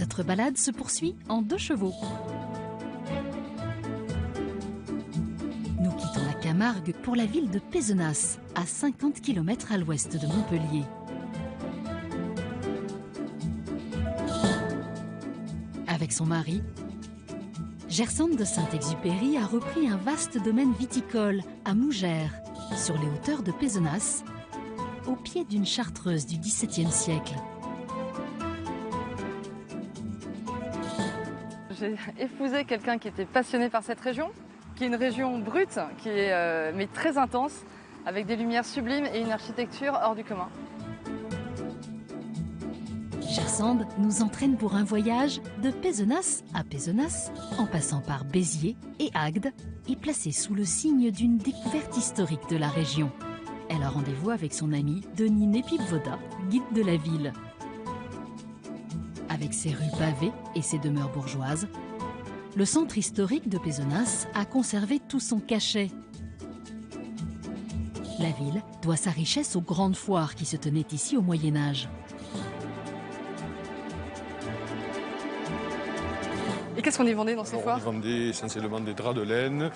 Notre balade se poursuit en 2 chevaux. Nous quittons la Camargue pour la ville de Pézenas, à 50 km à l'ouest de Montpellier. Avec son mari, Gersande de Saint-Exupéry a repris un vaste domaine viticole à Mougères, sur les hauteurs de Pézenas, au pied d'une chartreuse du XVIIe siècle. J'ai épousé quelqu'un qui était passionné par cette région, qui est une région brute, mais très intense, avec des lumières sublimes et une architecture hors du commun. Gersande nous entraîne pour un voyage de Pézenas à Pézenas, en passant par Béziers et Agde, et placé sous le signe d'une découverte historique de la région. Elle a rendez-vous avec son ami Denis Nepipvoda, guide de la ville. Avec ses rues pavées et ses demeures bourgeoises, le centre historique de Pézenas a conservé tout son cachet. La ville doit sa richesse aux grandes foires qui se tenaient ici au Moyen-Âge. Et qu'est-ce qu'on y vendait dans ces foires? On y vendait essentiellement des draps de laine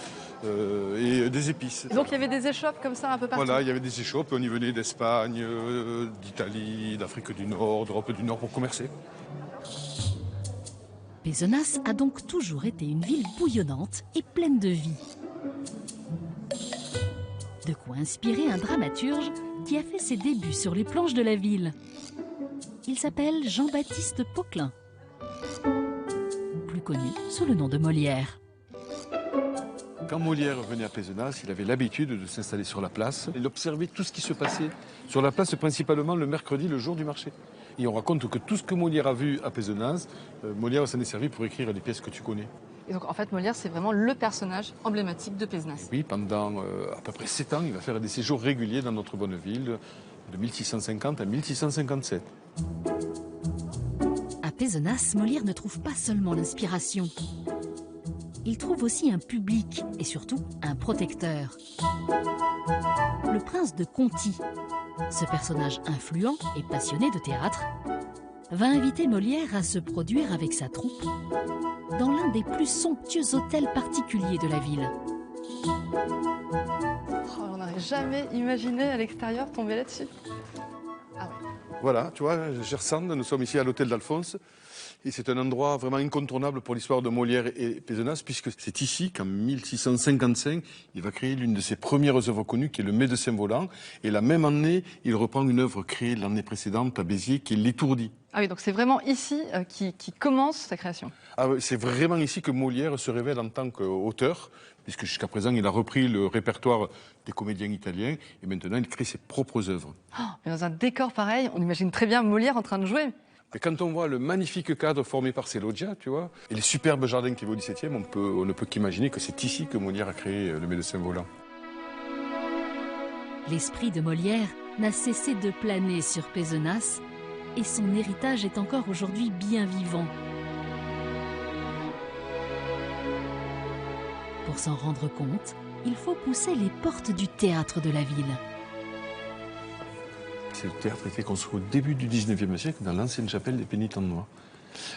et des épices. Et donc il y avait des échoppes comme ça un peu partout? Voilà, il y avait des échoppes, on y venait d'Espagne, d'Italie, d'Afrique du Nord, d'Europe du Nord pour commercer. Pézenas a donc toujours été une ville bouillonnante et pleine de vie. De quoi inspirer un dramaturge qui a fait ses débuts sur les planches de la ville. Il s'appelle Jean-Baptiste Poquelin, plus connu sous le nom de Molière. Quand Molière venait à Pézenas, il avait l'habitude de s'installer sur la place. Il observait tout ce qui se passait sur la place, principalement le mercredi, le jour du marché. Et on raconte que tout ce que Molière a vu à Pézenas, Molière s'en est servi pour écrire les pièces que tu connais. Et donc en fait Molière c'est vraiment le personnage emblématique de Pézenas. Oui, pendant à peu près 7 ans, il va faire des séjours réguliers dans notre bonne ville, de 1650 à 1657. À Pézenas, Molière ne trouve pas seulement l'inspiration. Il trouve aussi un public et surtout un protecteur. Le prince de Conti, ce personnage influent et passionné de théâtre, va inviter Molière à se produire avec sa troupe dans l'un des plus somptueux hôtels particuliers de la ville. Oh, on n'aurait jamais imaginé à l'extérieur tomber là-dessus. Ah ouais. Voilà, tu vois, Gersande, nous sommes ici à l'hôtel d'Alphonse. Et c'est un endroit vraiment incontournable pour l'histoire de Molière et Pézenas, puisque c'est ici qu'en 1655, il va créer l'une de ses premières œuvres connues, qui est le Médecin volant. Et la même année, il reprend une œuvre créée l'année précédente à Béziers, qui est L'Étourdi. Ah oui, donc c'est vraiment ici qui commence sa création. Ah oui, c'est vraiment ici que Molière se révèle en tant qu'auteur, puisque jusqu'à présent, il a repris le répertoire des comédiens italiens, et maintenant, il crée ses propres œuvres. Oh, mais dans un décor pareil, on imagine très bien Molière en train de jouer. Et quand on voit le magnifique cadre formé par ces loggias, tu vois, et les superbes jardins qui vont au XVIIe, on ne peut qu'imaginer que c'est ici que Molière a créé le Médecin volant. L'esprit de Molière n'a cessé de planer sur Pézenas et son héritage est encore aujourd'hui bien vivant. Pour s'en rendre compte, il faut pousser les portes du théâtre de la ville. Le théâtre a été construit au début du 19e siècle dans l'ancienne chapelle des Pénitents noirs.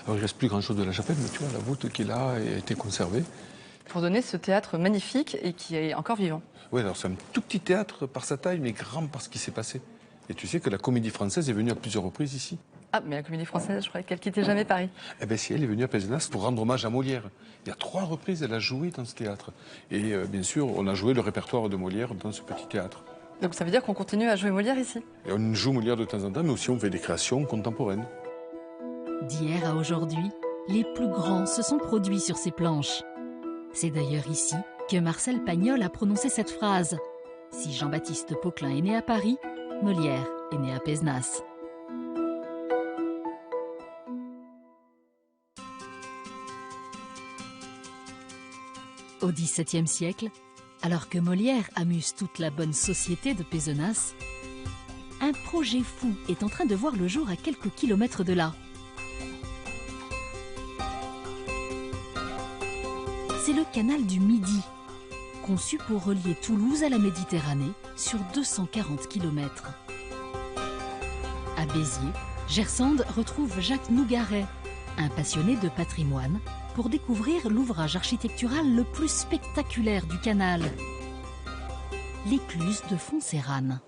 Alors il ne reste plus grand-chose de la chapelle, mais tu vois, la voûte qui est là a été conservée. Pour donner ce théâtre magnifique et qui est encore vivant. Oui, alors c'est un tout petit théâtre par sa taille, mais grand par ce qui s'est passé. Et tu sais que la Comédie Française est venue à plusieurs reprises ici. Ah, mais la Comédie Française, je croyais qu'elle quittait jamais Paris. Eh bien si, elle est venue à Pézenas pour rendre hommage à Molière. Il y a 3 reprises, elle a joué dans ce théâtre. Et bien sûr, on a joué le répertoire de Molière dans ce petit théâtre. Donc ça veut dire qu'on continue à jouer Molière ici? Et on joue Molière de temps en temps, mais aussi on fait des créations contemporaines. D'hier à aujourd'hui, les plus grands se sont produits sur ces planches. C'est d'ailleurs ici que Marcel Pagnol a prononcé cette phrase. Si Jean-Baptiste Poquelin est né à Paris, Molière est né à Pézenas. Au XVIIe siècle, alors que Molière amuse toute la bonne société de Pézenas, un projet fou est en train de voir le jour à quelques kilomètres de là. C'est le canal du Midi, conçu pour relier Toulouse à la Méditerranée sur 240 km. À Béziers, Gersande retrouve Jacques Nougaret, un passionné de patrimoine, pour découvrir l'ouvrage architectural le plus spectaculaire du canal, l'écluse de Fonceyranes.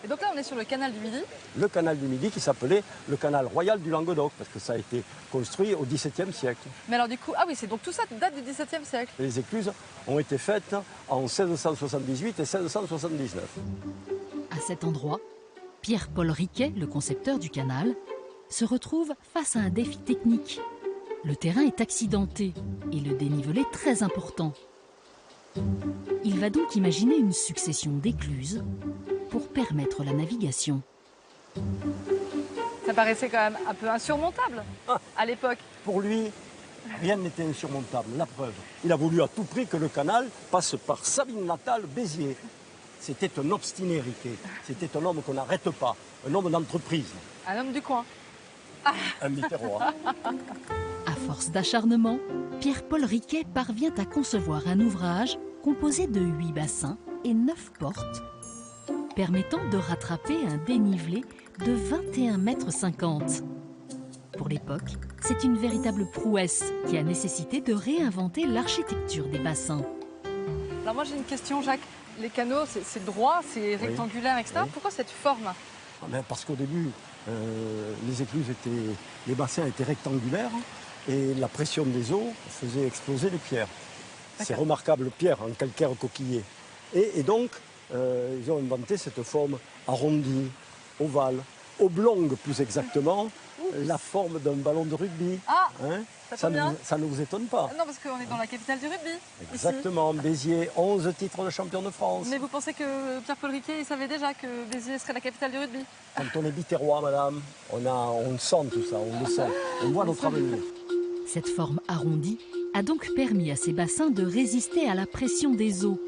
Et donc là, on est sur le canal du Midi. Le canal du Midi qui s'appelait le canal royal du Languedoc, parce que ça a été construit au XVIIe siècle. Mais alors du coup, ah oui, c'est donc tout ça date du XVIIe siècle. Les écluses ont été faites en 1678 et 1679. À cet endroit, Pierre-Paul Riquet, le concepteur du canal, se retrouve face à un défi technique. Le terrain est accidenté et le dénivelé très important. Il va donc imaginer une succession d'écluses pour permettre la navigation. Ça paraissait quand même un peu insurmontable à l'époque. Pour lui, rien n'était insurmontable, la preuve. Il a voulu à tout prix que le canal passe par sa ville natale, Béziers. C'était un obstiné, Riquet. C'était un homme qu'on n'arrête pas, un homme d'entreprise. Un homme du coin. Un Mitterrand. À force d'acharnement, Pierre-Paul Riquet parvient à concevoir un ouvrage composé de 8 bassins et 9 portes, permettant de rattraper un dénivelé de 21,50 m. Pour l'époque, c'est une véritable prouesse qui a nécessité de réinventer l'architecture des bassins. Alors moi j'ai une question, Jacques. Les canaux, c'est droit, c'est rectangulaire, etc. Oui. Pourquoi cette forme? Parce qu'au début, les bassins étaient rectangulaires et la pression des eaux faisait exploser les pierres. Ces remarquables pierres en calcaire coquillé. Et donc, ils ont inventé cette forme arrondie, ovale, oblongue plus exactement, la forme d'un ballon de rugby. Ah, hein, ça ne vous étonne pas. Non, parce qu'on est dans la capitale du rugby. Exactement, Ici. Béziers, 11 titres de champion de France. Mais vous pensez que Pierre-Paul Riquet, il savait déjà que Béziers serait la capitale du rugby? Quand on est biterrois, madame, on sent tout ça, on le sent, on voit notre avenir. Cette forme arrondie a donc permis à ces bassins de résister à la pression des eaux.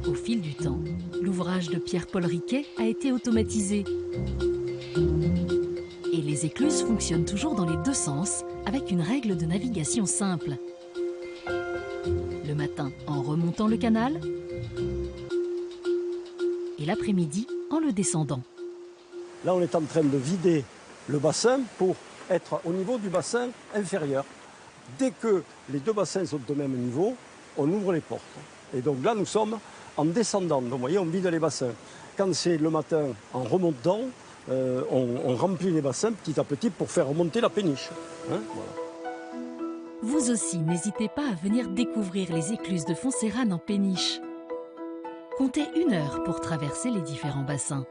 Au fil du temps, l'ouvrage de Pierre-Paul Riquet a été automatisé. Et les écluses fonctionnent toujours dans les deux sens, avec une règle de navigation simple. Le matin, en remontant le canal, et l'après-midi, en le descendant. Là, on est en train de vider le bassin pour être au niveau du bassin inférieur. Dès que les deux bassins sont au même niveau, on ouvre les portes. Et donc là, nous sommes en descendant. Donc, vous voyez, on vide les bassins. Quand c'est le matin, en remontant, on remplit les bassins petit à petit pour faire remonter la péniche. Hein, voilà. Vous aussi, n'hésitez pas à venir découvrir les écluses de Fonceyranes en péniche. Comptez 1 heure pour traverser les différents bassins.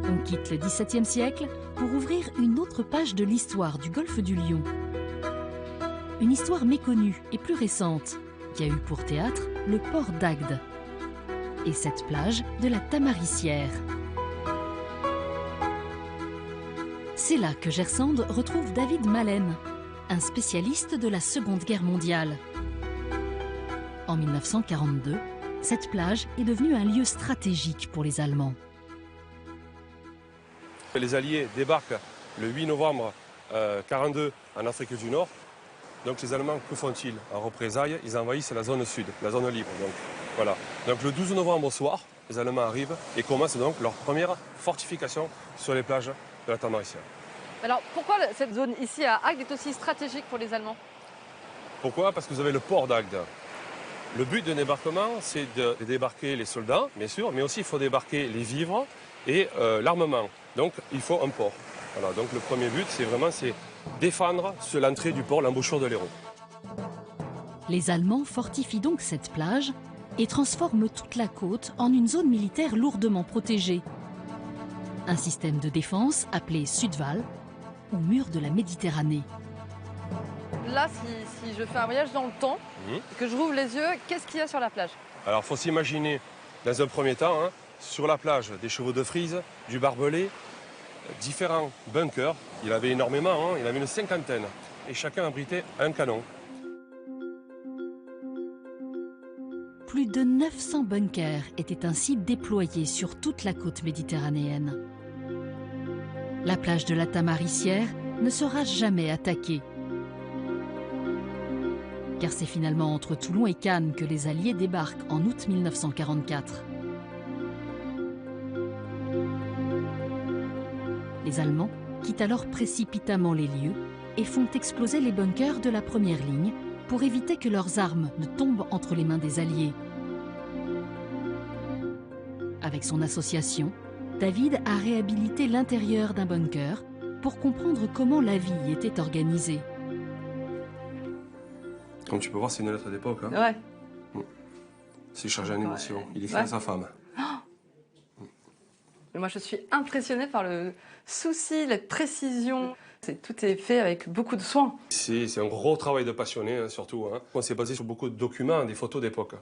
On quitte le XVIIe siècle pour ouvrir une autre page de l'histoire du golfe du Lion. Une histoire méconnue et plus récente, qui a eu pour théâtre le port d'Agde et cette plage de la Tamaricière. C'est là que Gersande retrouve David Malen, un spécialiste de la Seconde Guerre mondiale. En 1942, cette plage est devenue un lieu stratégique pour les Allemands. Les Alliés débarquent le 8 novembre 1942 en Afrique du Nord. Donc les Allemands, que font-ils? En représailles, ils envahissent la zone sud, la zone libre. Donc, voilà. Donc le 12 novembre au soir, les Allemands arrivent et commencent donc leur première fortification sur les plages de la Tamaricière. Alors pourquoi cette zone ici à Agde est aussi stratégique pour les Allemands? Pourquoi? Parce que vous avez le port d'Agde. Le but d'un débarquement, c'est de débarquer les soldats, bien sûr, mais aussi il faut débarquer les vivres et l'armement. Donc il faut un port. Voilà, donc le premier but, c'est défendre sur l'entrée du port, l'embouchure de l'Hérault. Les Allemands fortifient donc cette plage et transforment toute la côte en une zone militaire lourdement protégée. Un système de défense appelé Sudwall ou mur de la Méditerranée. Là, si je fais un voyage dans le temps et que je rouvre les yeux, qu'est-ce qu'il y a sur la plage? Alors il faut s'imaginer, dans un premier temps, sur la plage, des chevaux de frise, du barbelé, différents bunkers. Il avait énormément, il avait une 50aine. Et chacun abritait un canon. Plus de 900 bunkers étaient ainsi déployés sur toute la côte méditerranéenne. La plage de la Tamaricière ne sera jamais attaquée. Car c'est finalement entre Toulon et Cannes que les Alliés débarquent en août 1944. Les Allemands quittent alors précipitamment les lieux et font exploser les bunkers de la première ligne pour éviter que leurs armes ne tombent entre les mains des Alliés. Avec son association, David a réhabilité l'intérieur d'un bunker pour comprendre comment la vie y était organisée. Comme tu peux voir, c'est une lettre d'époque. Hein. Ouais. C'est chargé en émotion. Il écrit à sa femme. Mais moi, je suis impressionnée par le souci, la précision. Tout est fait avec beaucoup de soin. C'est un gros travail de passionné, hein, surtout. Hein. On s'est basé sur beaucoup de documents, des photos d'époque.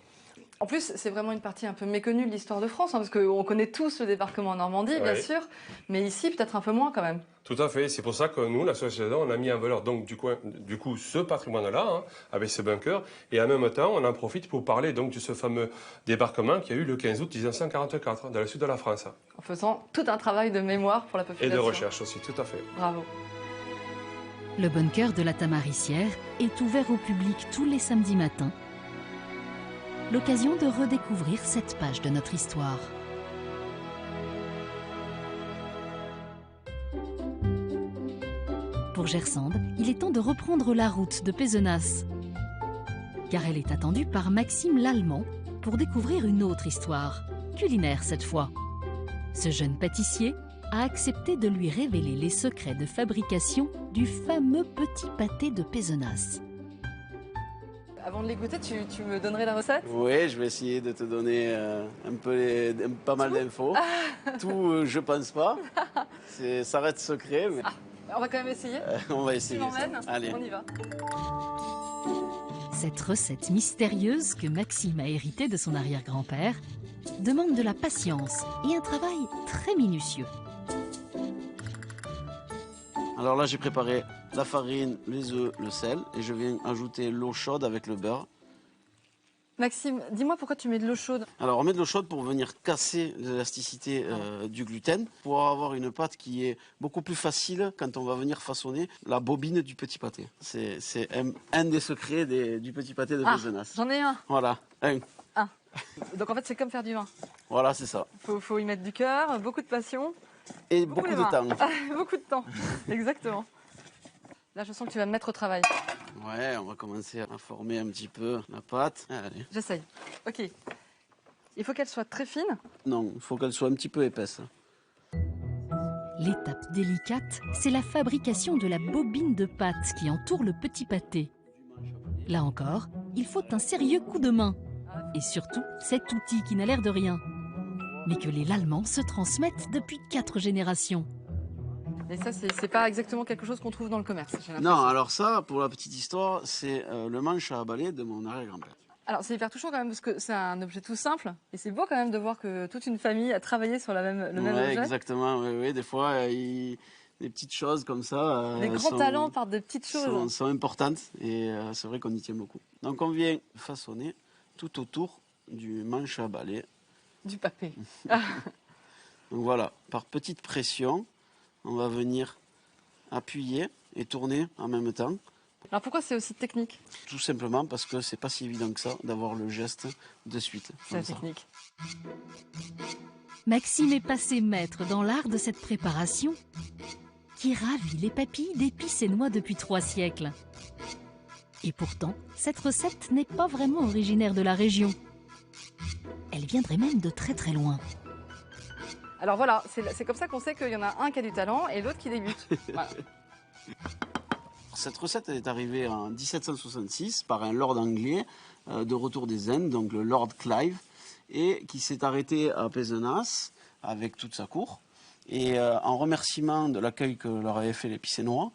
En plus, c'est vraiment une partie un peu méconnue de l'histoire de France, hein, parce qu'on connaît tous le débarquement en Normandie, bien sûr, mais ici, peut-être un peu moins quand même. Tout à fait. C'est pour ça que nous, l'association, on a mis en valeur donc, du coup ce patrimoine-là, hein, avec ce bunker, et en même temps, on en profite pour parler donc, de ce fameux débarquement qui a eu le 15 août 1944, dans le sud de la France. En faisant tout un travail de mémoire pour la population. Et de recherche aussi, tout à fait. Bravo. Le bunker de la Tamaricière est ouvert au public tous les samedis matins. L'occasion de redécouvrir cette page de notre histoire. Pour Gersande, il est temps de reprendre la route de Pézenas, car elle est attendue par Maxime l'Allemand pour découvrir une autre histoire, culinaire cette fois. Ce jeune pâtissier a accepté de lui révéler les secrets de fabrication du fameux petit pâté de Pézenas. Avant de les goûter, tu me donnerais la recette? Oui, je vais essayer de te donner pas mal d'infos. Tout, je pense pas. Ça reste secret. Mais... on va quand même essayer. On va essayer. Tu m'emmènes? Allez. On y va. Cette recette mystérieuse que Maxime a héritée de son arrière-grand-père demande de la patience et un travail très minutieux. Alors là, j'ai préparé la farine, les œufs, le sel et je viens ajouter l'eau chaude avec le beurre. Maxime, dis-moi pourquoi tu mets de l'eau chaude? Alors on met de l'eau chaude pour venir casser l'élasticité du gluten, pour avoir une pâte qui est beaucoup plus facile quand on va venir façonner la bobine du petit pâté. C'est un des secrets du petit pâté de Pézenas. J'en ai un. Voilà, un. Donc en fait c'est comme faire du vin. Voilà, c'est ça. Faut y mettre du cœur, beaucoup de passion. Et beaucoup de temps. Beaucoup de temps, exactement. Là je sens que tu vas me mettre au travail. Ouais, on va commencer à former un petit peu la pâte. Allez. J'essaye. Ok. Il faut qu'elle soit très fine. Non, il faut qu'elle soit un petit peu épaisse. L'étape délicate, c'est la fabrication de la bobine de pâte qui entoure le petit pâté. Là encore, il faut un sérieux coup de main. Et surtout, cet outil qui n'a l'air de rien, mais que les Lallemans se transmettent depuis 4 générations. Et ça, c'est pas exactement quelque chose qu'on trouve dans le commerce. Non, alors ça, pour la petite histoire, c'est le manche à balai de mon arrière-grand-père. Alors c'est hyper touchant quand même parce que c'est un objet tout simple et c'est beau quand même de voir que toute une famille a travaillé sur le même objet. Exactement, oui, des fois, des petites choses comme ça. Les grands talents partent de petites choses. Sont importantes et c'est vrai qu'on y tient beaucoup. Donc on vient façonner tout autour du manche à balai. Du papé. Donc voilà, par petite pression, on va venir appuyer et tourner en même temps. Alors pourquoi c'est aussi technique? Tout simplement parce que c'est pas si évident que ça d'avoir le geste de suite. C'est la technique. Maxime est passé maître dans l'art de cette préparation qui ravit les papilles d'épices et noix depuis 3 siècles. Et pourtant, cette recette n'est pas vraiment originaire de la région. Elle viendrait même de très très loin. Alors voilà, c'est comme ça qu'on sait qu'il y en a un qui a du talent et l'autre qui débute. Voilà. Cette recette est arrivée en 1766 par un lord anglais de retour des Indes, donc le Lord Clive, et qui s'est arrêté à Pézenas avec toute sa cour. Et en remerciement de l'accueil que leur avaient fait les Picénois,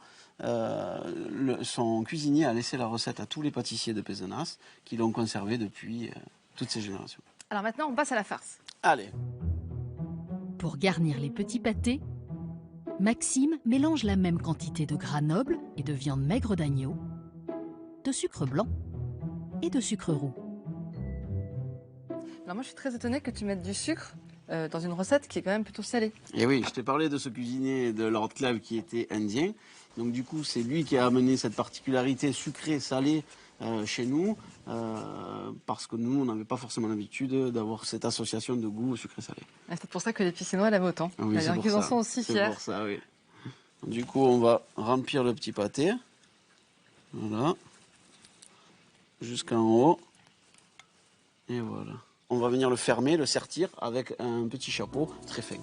son cuisinier a laissé la recette à tous les pâtissiers de Pézenas qui l'ont conservée depuis toutes ces générations. Alors maintenant, on passe à la farce. Allez. Pour garnir les petits pâtés, Maxime mélange la même quantité de gras noble et de viande maigre d'agneau, de sucre blanc et de sucre roux. Alors moi, je suis très étonnée que tu mettes du sucre dans une recette qui est quand même plutôt salée. Et oui, je t'ai parlé de ce cuisinier de Lord Clive qui était indien. Donc du coup, c'est lui qui a amené cette particularité sucrée, salée chez nous, parce que nous, on n'avait pas forcément l'habitude d'avoir cette association de goût sucré-salé. C'est peut-être pour ça que les Piscinois l'aiment autant. Oui, c'est pour qu'ils en ça. sont aussi fiers. C'est pour ça, oui. Du coup, on va remplir le petit pâté. Voilà. Jusqu'en haut. Et voilà. On va venir le fermer, le sertir avec un petit chapeau très fin.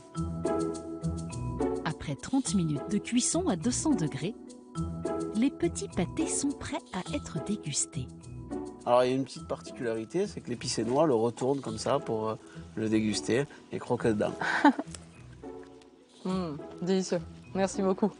Après 30 minutes de cuisson à 200 degrés, les petits pâtés sont prêts à être dégustés. Alors, il y a une petite particularité, c'est que les Piscinois le retournent comme ça pour le déguster et croquer dedans. Délicieux. Merci beaucoup.